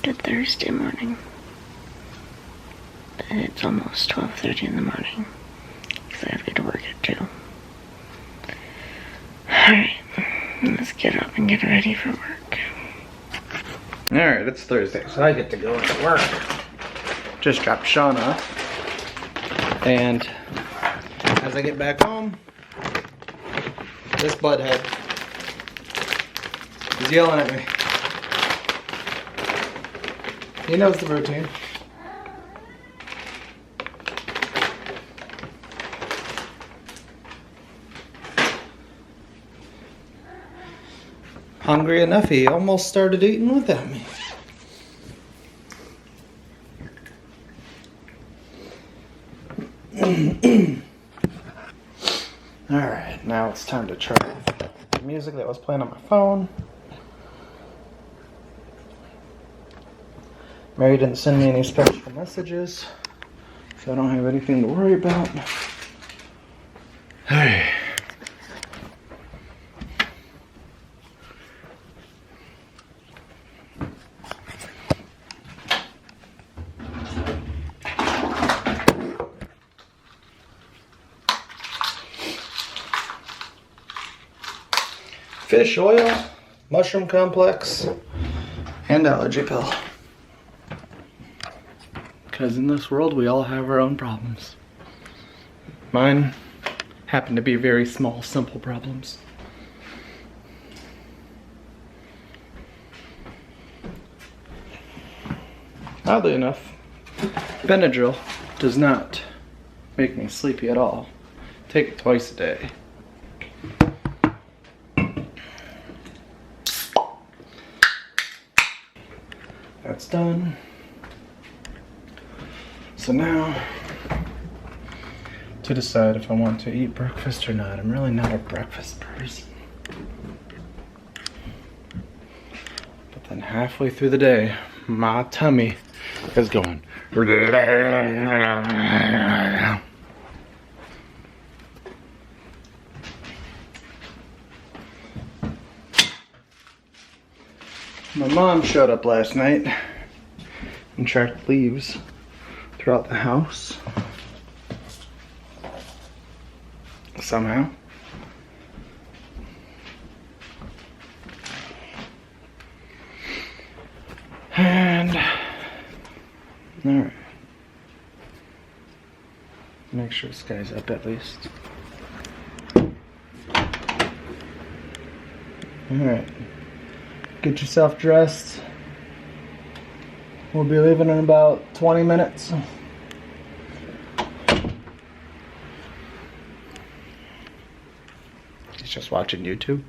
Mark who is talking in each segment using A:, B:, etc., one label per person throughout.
A: Good Thursday morning. But it's almost 12:30 in the morning because I have to go to work at 2. Alright, let's get up and get ready for work.
B: Alright, it's Thursday, so I get to go to work. Just dropped Shaun off. And as I get back home, this butthead is yelling at me. He knows the routine. Hungry enough, he almost started eating without me. Alright, now it's time to try the music that was playing on my phone. Mary didn't send me any special messages, so I don't have anything to worry about. Hey. Fish oil, mushroom complex, and allergy pill. Because in this world, we all have our own problems. Mine happen to be very small, simple problems. Oddly enough, Benadryl does not make me sleepy at all. Take it twice a day. That's done. So now, to decide if I want to eat breakfast or not. I'm really not a breakfast person. But then halfway through the day, my tummy is going. My mom showed up last night and tracked leaves throughout the house. Somehow. And alright. Make sure this guy's up at least. Alright. Get yourself dressed. We'll be leaving in about 20 minutes. He's just watching YouTube.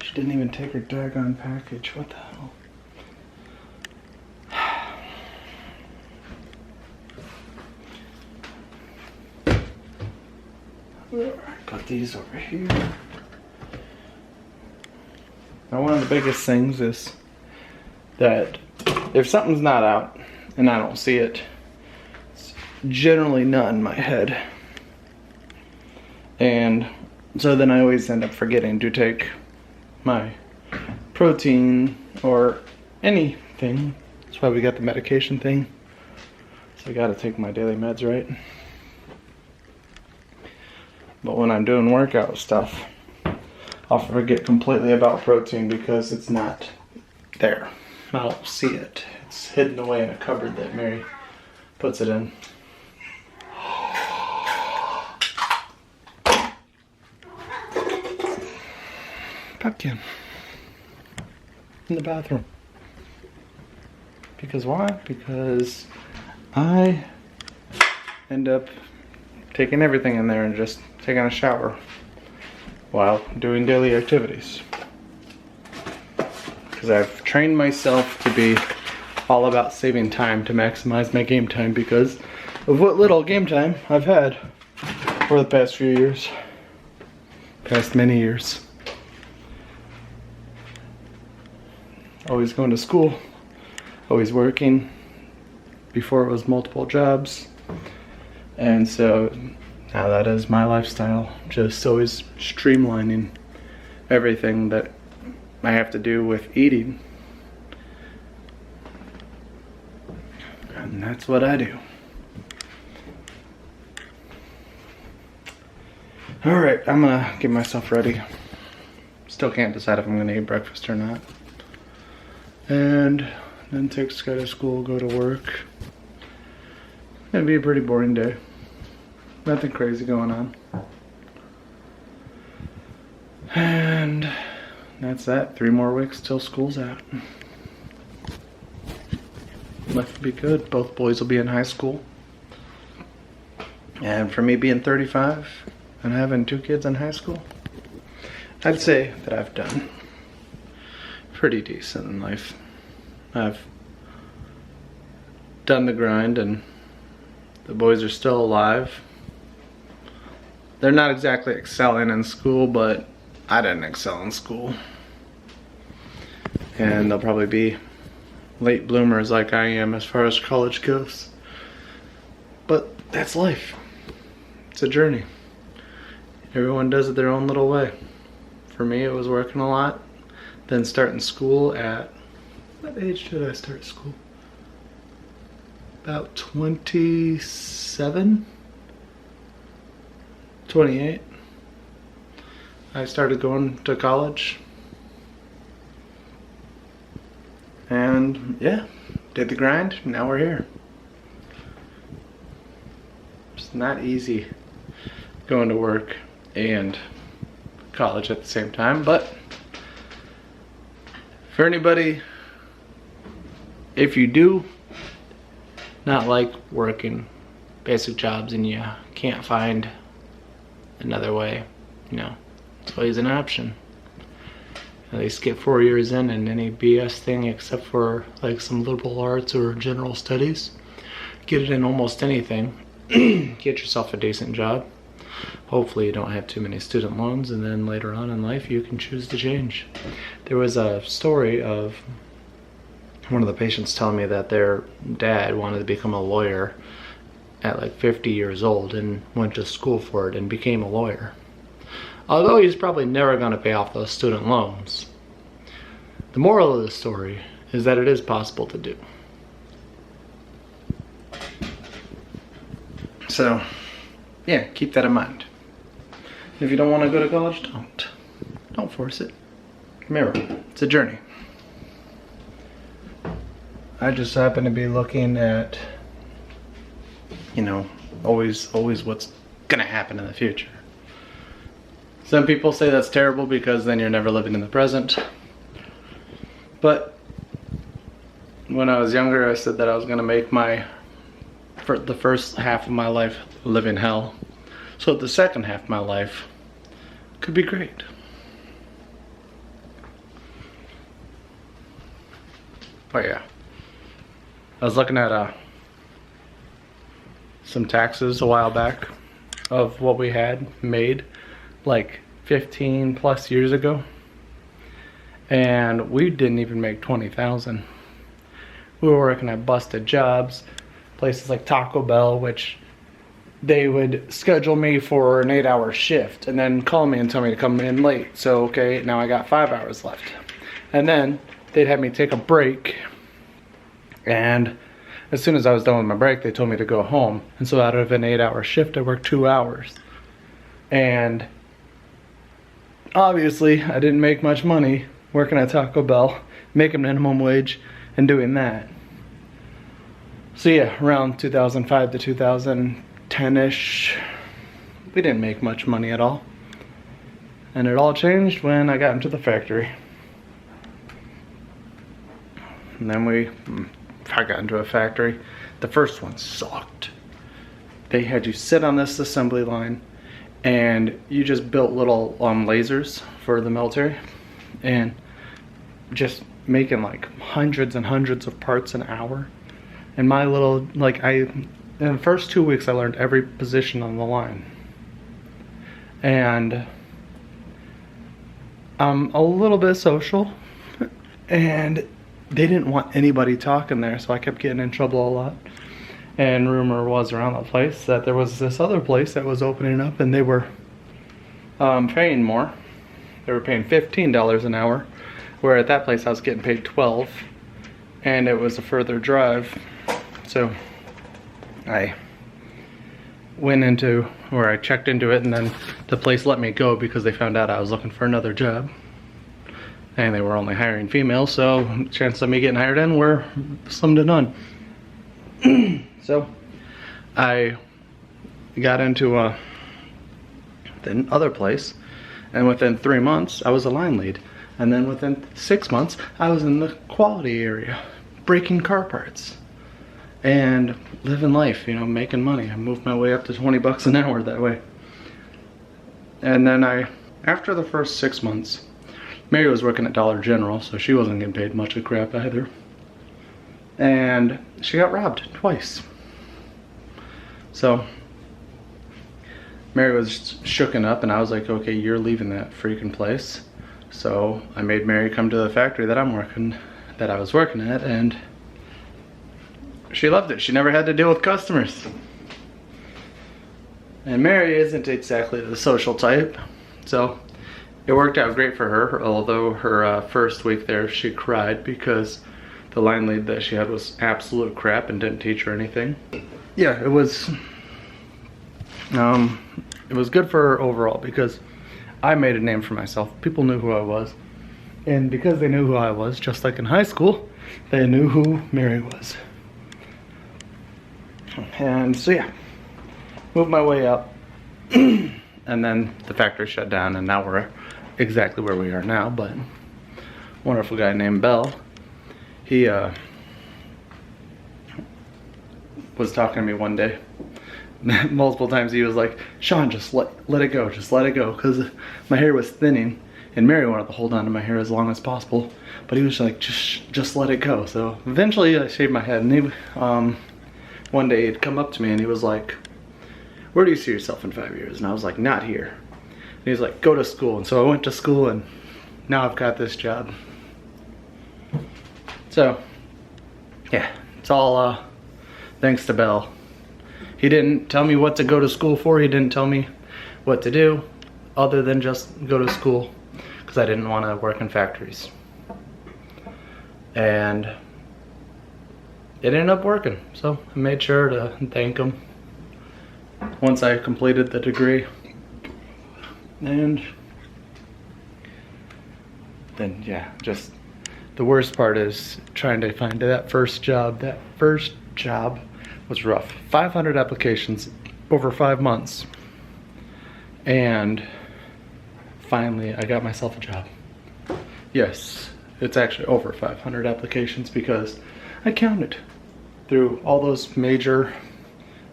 B: She didn't even take her daggone package. What the hell? Put these over here. Now, one of the biggest things is that if something's not out and I don't see it, it's generally not in my head. And so then I always end up forgetting to take my protein or anything. That's why we got the medication thing. So I gotta take my daily meds, right? But when I'm doing workout stuff, I'll forget completely about protein because it's not there. I don't see it. It's hidden away in a cupboard that Mary puts it in. Pumpkin. In the bathroom. Because why? Because I end up taking everything in there and just taking a shower while doing daily activities. Because I've trained myself to be all about saving time to maximize my game time because of what little game time I've had for the past few years. Past many years. Always going to school, always working. Before it was multiple jobs. And so now that is my lifestyle, just always streamlining everything that I have to do with eating. And that's what I do. Alright, I'm gonna get myself ready. Still can't decide if I'm gonna eat breakfast or not. And then take Sky to school, go to work. Gonna be a pretty boring day. Nothing crazy going on. And that's that. 3 more weeks till school's out. Life will be good. Both boys will be in high school. And for me being 35 and having 2 kids in high school, I'd say that I've done pretty decent in life. I've done the grind and the boys are still alive. They're not exactly excelling in school, but I didn't excel in school. And they'll probably be late bloomers like I am as far as college goes. But that's life. It's a journey. Everyone does it their own little way. For me, it was working a lot, then starting school at, what age did I start school? About 27? 28. I started going to college. And yeah, did the grind, now we're here. It's not easy going to work and college at the same time, but for anybody, if you do not like working basic jobs and you can't find another way, you know, it's always an option. At least get 4 years in any BS thing except for like some liberal arts or general studies. Get it in almost anything. Get yourself a decent job. Hopefully you don't have too many student loans, and then later on in life you can choose to change. There was a story of one of the patients telling me that their dad wanted to become a lawyer at like 50 years old and went to school for it and became a lawyer. Although he's probably never going to pay off those student loans. The moral of the story is that it is possible to do. So, yeah, keep that in mind. If you don't want to go to college, don't. Don't force it. Remember, it's a journey. I just happen to be looking at, you know, always what's gonna happen in the future. Some people say that's terrible because then you're never living in the present. But when I was younger, I said that I was gonna make the first half of my life live in hell, so the second half of my life could be great. But yeah, I was looking at some taxes a while back of what we had made like 15 plus years ago, and we didn't even make 20,000. We were working at busted jobs, places like Taco Bell, which they would schedule me for an 8-hour shift and then call me and tell me to come in late. So okay, now I got 5 hours left, and then they'd have me take a break, and as soon as I was done with my break, they told me to go home. And so out of an 8-hour shift, I worked 2 hours. And obviously, I didn't make much money working at Taco Bell, making minimum wage, and doing that. So yeah, around 2005 to 2010-ish, we didn't make much money at all. And it all changed when I got into the factory. And then I got into a factory. The first one sucked. They had you sit on this assembly line and you just built little lasers for the military and just making like hundreds and hundreds of parts an hour. And my little, in the first 2 weeks I learned every position on the line. And I'm a little bit social, and they didn't want anybody talking there, so I kept getting in trouble a lot. And rumor was around the place that there was this other place that was opening up, and they were paying more. they were paying $15 an hour, where at that place I was getting paid $12, and it was a further drive. So I went into, or I checked into it, and then the place let me go because they found out I was looking for another job. And they were only hiring females, so chances of me getting hired in were slim to none. So I got into the other place, and within 3 months I was a line lead, and then within 6 months I was in the quality area breaking car parts and living life, you know, making money. I moved my way up to 20 bucks an hour that way. And then after the first 6 months, Mary was working at Dollar General, so she wasn't getting paid much of crap either. And she got robbed twice. So Mary was shooken up, and I was like, okay, you're leaving that freaking place. So I made Mary come to the factory that I was working at, and she loved it. She never had to deal with customers. And Mary isn't exactly the social type, so it worked out great for her, although her first week there she cried because the line lead that she had was absolute crap and didn't teach her anything. Yeah, it was good for her overall because I made a name for myself. People knew who I was. And because they knew who I was, just like in high school, they knew who Mary was. And so yeah, moved my way up. And then the factory shut down, and now we're exactly where we are now. But wonderful guy named Bell, he was talking to me one day. Multiple times he was like, Shaun, just let it go, just let it go, because my hair was thinning, and Mary wanted to hold on to my hair as long as possible, but he was like, just let it go. So eventually I shaved my head, and he one day he'd come up to me and he was like, where do you see yourself in 5 years? And I was like, not here. And he was like, go to school. And so I went to school, and now I've got this job. So yeah, it's all thanks to Bell. He didn't tell me what to go to school for. He didn't tell me what to do other than just go to school, because I didn't want to work in factories. And it ended up working, so I made sure to thank him once I completed the degree. And then yeah, just the worst part is trying to find that first job. That first job was rough. 500 applications over 5 months, and finally I got myself a job. Yes, it's actually over 500 applications because I counted through all those major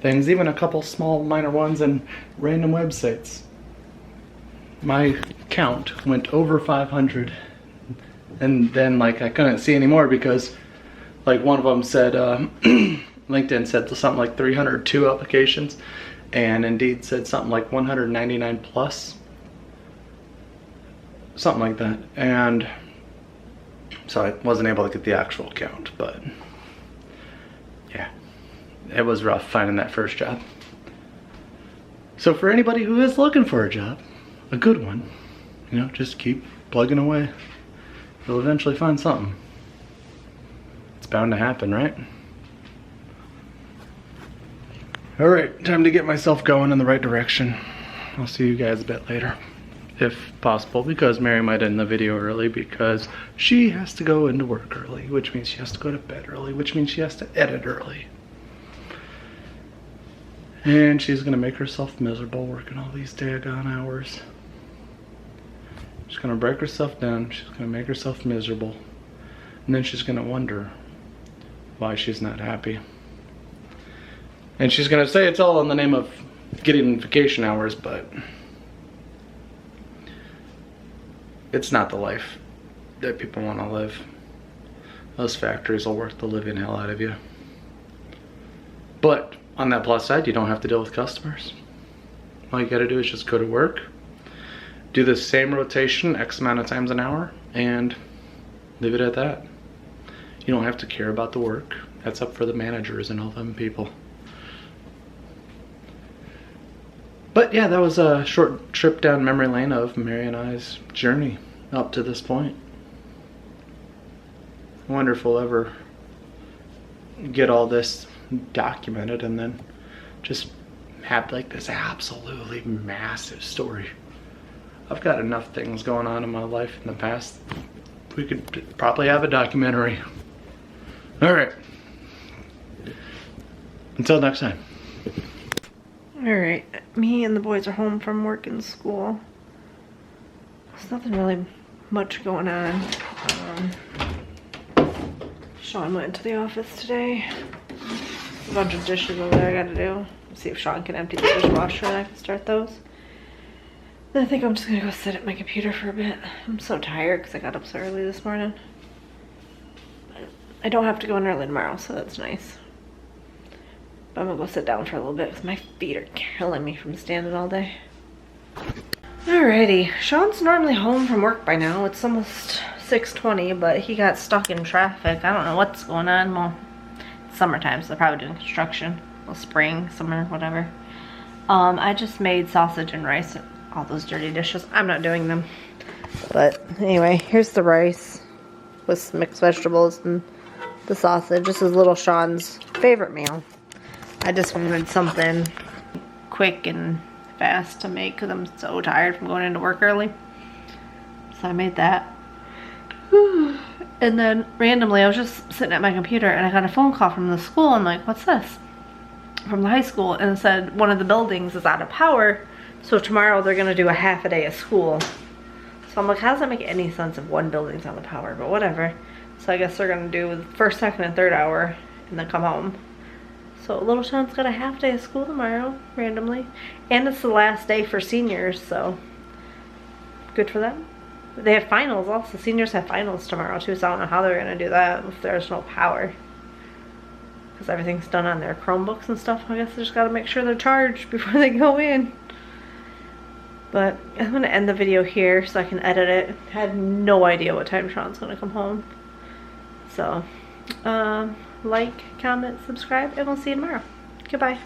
B: things, even a couple small minor ones and random websites. My count went over 500, and then like I couldn't see anymore because like one of them said LinkedIn said something like 302 applications, and Indeed said something like 199 plus, something like that. And so I wasn't able to get the actual count, but yeah, it was rough finding that first job. So for anybody who is looking for a job, a good one, you know, just keep plugging away. You'll eventually find something. It's bound to happen, right? All right, time to get myself going in the right direction. I'll see you guys a bit later, if possible, because Mary might end the video early because she has to go into work early, which means she has to go to bed early, which means she has to edit early. And she's gonna make herself miserable working all these daggone hours. She's gonna break herself down, she's gonna make herself miserable, and then she's gonna wonder why she's not happy. And she's gonna say it's all in the name of getting vacation hours, but it's not the life that people want to live. Those factories will work the living hell out of you. But on that plus side, you don't have to deal with customers. All you gotta do is just go to work, do the same rotation X amount of times an hour, and leave it at that. You don't have to care about the work. That's up for the managers and all them people. But yeah, that was a short trip down memory lane of Mary and I's journey up to this point. I wonder if we'll ever get all this documented and then just have like this absolutely massive story. I've got enough things going on in my life in the past. We could probably have a documentary. All right. Until next time.
C: Alright, me and the boys are home from work and school. There's nothing really much going on. Shaun went to the office today. A bunch of dishes over there I gotta do. See if Shaun can empty the dishwasher and I can start those. Then I think I'm just gonna go sit at my computer for a bit. I'm so tired because I got up so early this morning. But I don't have to go in early tomorrow, so that's nice. But I'm gonna go sit down for a little bit because my feet are killing me from standing all day. Alrighty, Shaun's normally home from work by now. It's almost 6:20, but he got stuck in traffic. I don't know what's going on. Well, it's summertime, so they're probably doing construction. Well, spring, summer, whatever. I just made sausage and rice. All those dirty dishes. I'm not doing them. But anyway, here's the rice with some mixed vegetables and the sausage. This is Lil Shaun's favorite meal. I just wanted something quick and fast to make because I'm so tired from going into work early. So I made that. And then randomly I was just sitting at my computer and I got a phone call from the school. I'm like, what's this? From the high school. And it said one of the buildings is out of power. So tomorrow they're going to do a half a day of school. So I'm like, how does that make any sense if one building's out of power? But whatever. So I guess they're going to do the first, second, and third hour and then come home. So Lil Shaun's got a half day of school tomorrow, randomly. And it's the last day for seniors, so good for them. They have finals also. Seniors have finals tomorrow too, so I don't know how they're going to do that if there's no power. Because everything's done on their Chromebooks and stuff. I guess they just got to make sure they're charged before they go in. But I'm going to end the video here so I can edit it. I had no idea what time Shaun's going to come home. So, like, comment, subscribe, and we'll see you tomorrow. Goodbye.